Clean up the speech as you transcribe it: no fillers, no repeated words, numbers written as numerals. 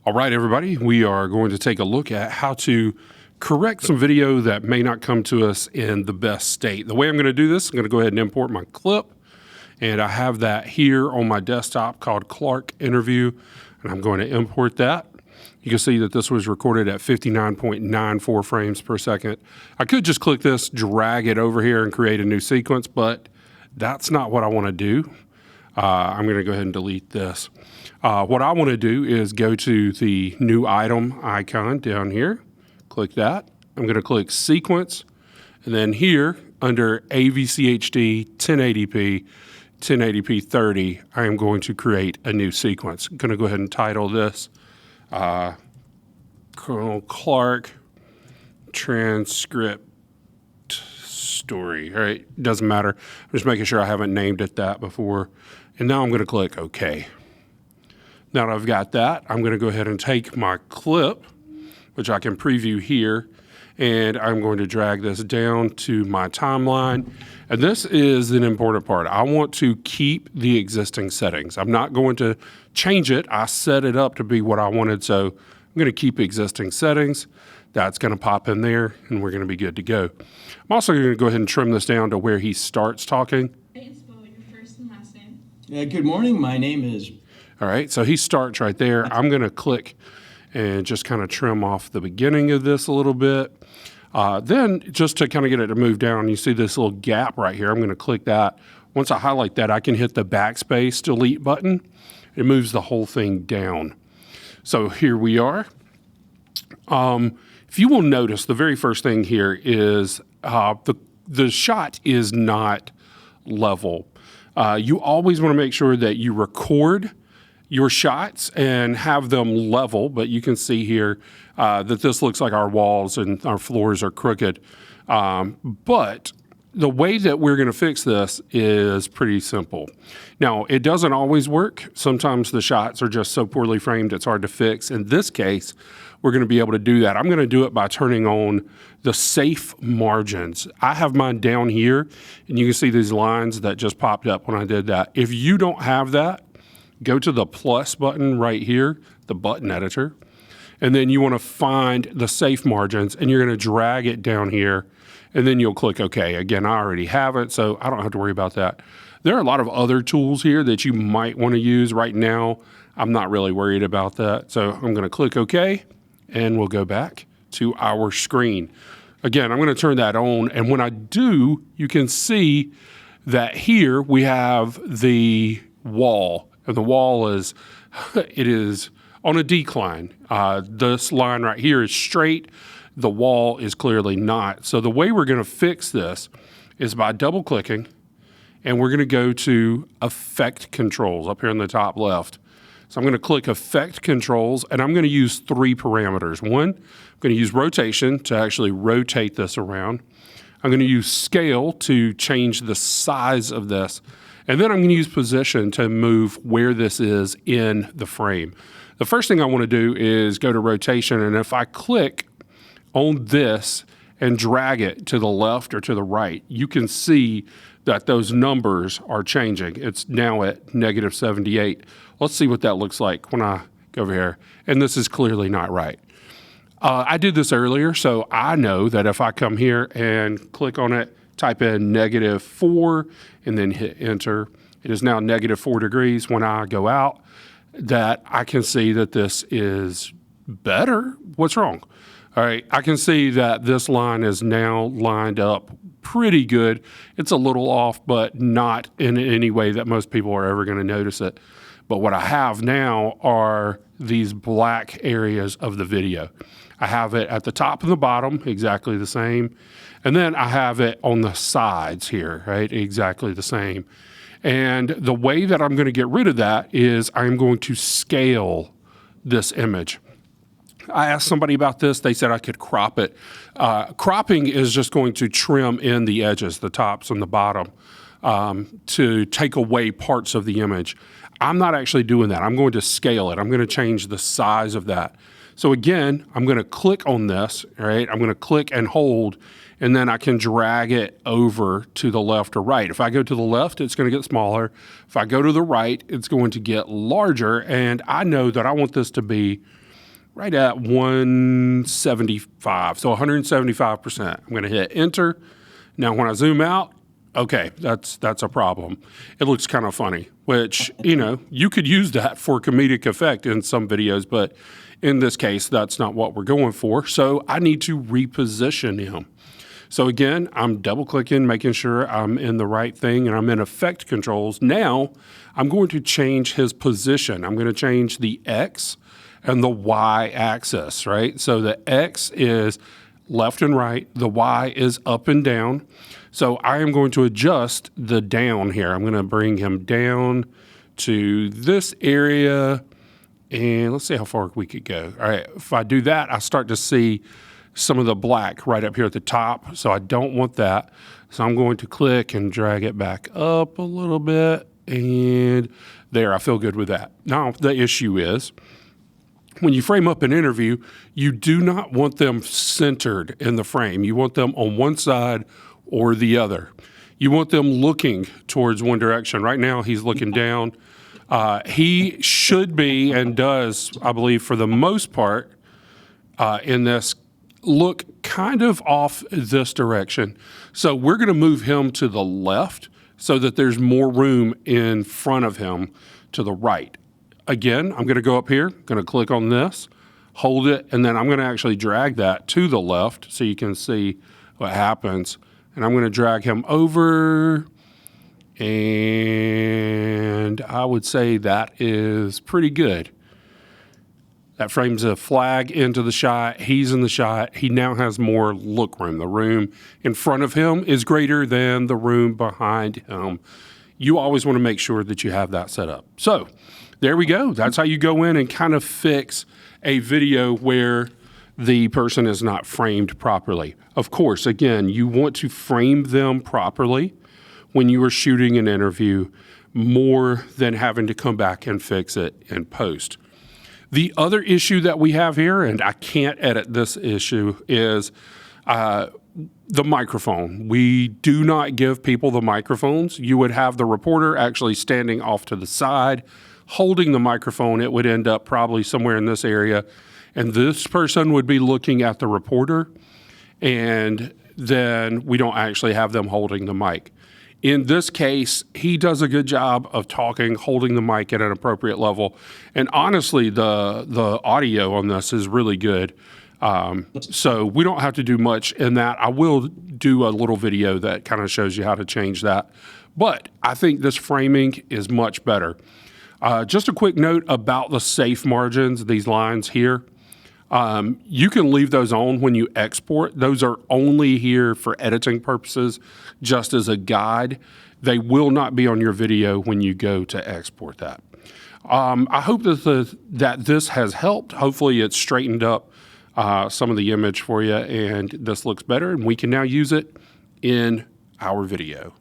All right, everybody, we are going to take a look at how to correct some video that may not come to us in the best state. The way I'm going to do this, I'm going to go ahead and import my clip, and I have that here on my desktop called Clark Interview, and I'm going to import that. You can see that this was recorded at 59.94 frames per second. I could just click this, drag it over here, and create a new sequence, but that's not what I want to do. I'm going to go ahead and delete this. What I want to do is go to the new item icon down here, click that. I'm going to click sequence, and then here under AVCHD 1080p, 1080p 30, I am going to create a new sequence. I'm going to go ahead and title this Colonel Clark transcript story. All right, doesn't matter. I'm just making sure I haven't named it that before. And now I'm going to click OK. Now that I've got that, I'm going to go ahead and take my clip, which I can preview here, and I'm going to drag this down to my timeline. And this is an important part. I want to keep the existing settings. I'm not going to change it. I set it up to be what I wanted, so I'm going to keep existing settings. That's going to pop in there, and we're going to be good to go. I'm also going to go ahead and trim this down to where he starts talking. Spell your first and last name. Good morning. My name is... All right, so he starts right there. I'm going to click and just kind of trim off the beginning of this a little bit. Then just to kind of get it to move down, you see this little gap right here. I'm going to click that. Once I highlight that, I can hit the backspace delete button. It moves the whole thing down. So here we are. If you will notice, the very first thing here is the shot is not level. You always want to make sure that you record your shots and have them level, but you can see here that this looks like our walls and our floors are crooked. But the way that we're going to fix this is pretty simple. Now, it doesn't always work. Sometimes the shots are just so poorly framed it's hard to fix. In this case, we're going to be able to do that. I'm going to do it by turning on the safe margins. I have mine down here, and you can see these lines that just popped up when I did that. If you don't have that, go to the plus button right here, the button editor, and then you want to find the safe margins, and you're going to drag it down here, and then you'll click OK. Again, I already have it, so I don't have to worry about that. There are a lot of other tools here that you might want to use. Right now, I'm not really worried about that, so I'm going to click OK, and we'll go back to our screen. Again, I'm going to turn that on, and when I do, you can see that here we have the wall. And the wall is, it is on a decline. This line right here is straight. The wall is clearly not. So the way we're going to fix this is by double clicking, and we're going to go to Effect Controls up here in the top left. So I'm going to click Effect Controls, and I'm going to use three parameters. One, I'm going to use rotation to actually rotate this around. I'm going to use scale to change the size of this. And then I'm going to use position to move where this is in the frame. The first thing I want to do is go to rotation, and if I click on this and drag it to the left or to the right, you can see that those numbers are changing. It's now at -78. Let's see what that looks like when I go over here. And this is clearly not right. I did this earlier, so I know that if I come here and click on it, type in -4 and then hit enter. It is now -4 degrees. When I go out, that I can see that this is better. What's wrong? All right, I can see that this line is now lined up pretty good. It's a little off, but not in any way that most people are ever going to notice it. But what I have now are these black areas of the video. I have it at the top and the bottom, exactly the same. And then I have it on the sides here, right? Exactly the same. And the way that I'm going to get rid of that is I'm going to scale this image. I asked somebody about this. They said I could crop it. Cropping is just going to trim in the edges, the tops and the bottom, to take away parts of the image. I'm not actually doing that. I'm going to scale it. I'm going to change the size of that. So again, I'm going to click on this, right? I'm going to click and hold, and then I can drag it over to the left or right. If I go to the left, it's going to get smaller. If I go to the right, it's going to get larger, and I know that I want this to be right at 175, so 175%. I'm going to hit enter. Now, when I zoom out, okay, that's a problem. It looks kind of funny, which, you could use that for comedic effect in some videos, but in this case, that's not what we're going for. So I need to reposition him. So again, I'm double clicking, making sure I'm in the right thing, and I'm in effect controls. Now I'm going to change his position. I'm going to change the X and the Y axis, right? So the X is left and right. The Y is up and down. So I am going to adjust the down here. I'm going to bring him down to this area, and let's see how far we could go. All right, if I do that, I start to see some of the black right up here at the top. So I don't want that. So I'm going to click and drag it back up a little bit, and there, I feel good with that. Now, the issue is, when you frame up an interview, you do not want them centered in the frame. You want them on one side or the other. You want them looking towards one direction. Right now, he's looking down. He should be, and does, I believe, for the most part, in this, look kind of off this direction. So we're going to move him to the left so that there's more room in front of him to the right. Again, I'm going to go up here, going to click on this, hold it, and then I'm going to actually drag that to the left so you can see what happens. And I'm going to drag him over, and I would say that is pretty good. That frames a flag into the shot. He's in the shot. He now has more look room. The room in front of him is greater than the room behind him. You always want to make sure that you have that set up. So there we go. That's how you go in and kind of fix a video where the person is not framed properly. Of course, again, you want to frame them properly when you are shooting an interview more than having to come back and fix it in post. The other issue that we have here, and I can't edit this issue, is the microphone. We do not give people the microphones. You would have the reporter actually standing off to the side, holding the microphone. It would end up probably somewhere in this area, and this person would be looking at the reporter, and then we don't actually have them holding the mic. In this case, he does a good job of talking, holding the mic at an appropriate level. And honestly, the audio on this is really good. So we don't have to do much in that. I will do a little video that kind of shows you how to change that. But I think this framing is much better. Just a quick note about the safe margins, these lines here. You can leave those on when you export. Those are only here for editing purposes, just as a guide. They will not be on your video when you go to export that. I hope that this has helped. Hopefully it's straightened up some of the image for you, and this looks better, and we can now use it in our video.